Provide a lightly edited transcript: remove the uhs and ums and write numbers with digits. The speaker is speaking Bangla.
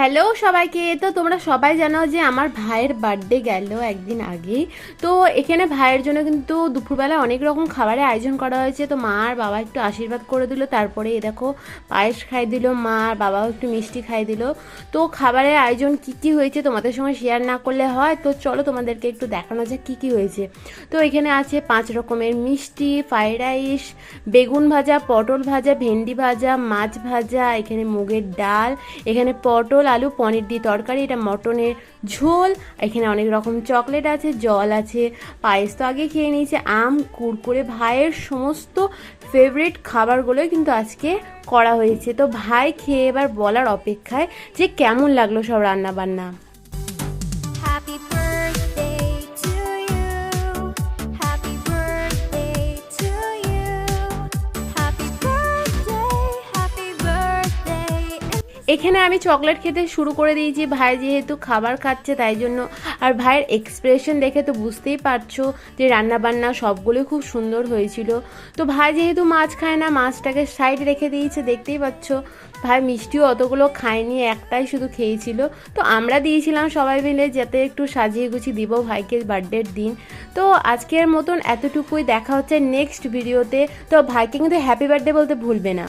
হ্যালো সবাইকে। তো তোমরা সবাই জানো যে আমার ভাইয়ের বার্থডে গেল একদিন আগেই। তো এখানে ভাইয়ের জন্য কিন্তু দুপুরবেলা অনেক রকম খাবারের আয়োজন করা হয়েছে। তো মা আর বাবা একটু আশীর্বাদ করে দিল, তারপরে এ দেখো পায়েস খাই দিল, মা আর বাবাও একটু মিষ্টি খাই দিল। তো খাবারের আয়োজন কি কি হয়েছে তোমাদের সঙ্গে শেয়ার না করলে হয়, তো চলো তোমাদেরকে একটু দেখানো যায় কি কি হয়েছে। তো এখানে আছে 5 রকমের মিষ্টি, ফ্রাইড রাইস, বেগুন ভাজা, পটল ভাজা, ভেন্ডি ভাজা, মাছ ভাজা, এখানে মুগের ডাল, এখানে পটল আলু পনির দিয়ে তরকারি, এটা মটনের ঝোল, এখানে অনেক রকম চকলেট আছে, জল আছে, পায়েস তো আগে খেয়ে নিয়েছে, আম, কুরকুরে, ভাইয়ের সমস্ত ফেভারিট খাবারগুলোই কিন্তু আজকে করা হয়েছে। তো ভাই খেয়ে এবার বলার অপেক্ষায় যে কেমন লাগলো সব রান্না বান্না। Happy birthday to you. Happy birthday to you. Happy birthday, happy birthday. এখানে আমি চকলেট খেতে শুরু করে দিয়েছি, ভাই যেহেতু খাবার খাচ্ছে তাই জন্য। আর ভাইয়ের এক্সপ্রেশন দেখে তো বুঝতেই পারছো যে রান্নাবান্না সবগুলোই খুব সুন্দর হয়েছিল। তো ভাই যেহেতু মাছ খায় না, মাছটাকে সাইড রেখে দিয়েছে, দেখতেই পাচ্ছ। ভাই মিষ্টিও অতগুলো খায়নি, একটাই শুধু খেয়েছিল। তো আমরা দিয়েছিলাম সবাই মিলে, যাতে একটু সাজিয়ে গুছিয়ে দিব ভাইকে বার্থডের দিন। তো আজকের মতন এতটুকুই, দেখা হচ্ছে নেক্সট ভিডিওতে। তো ভাইকে কিন্তু হ্যাপি বার্থডে বলতে ভুলবে না।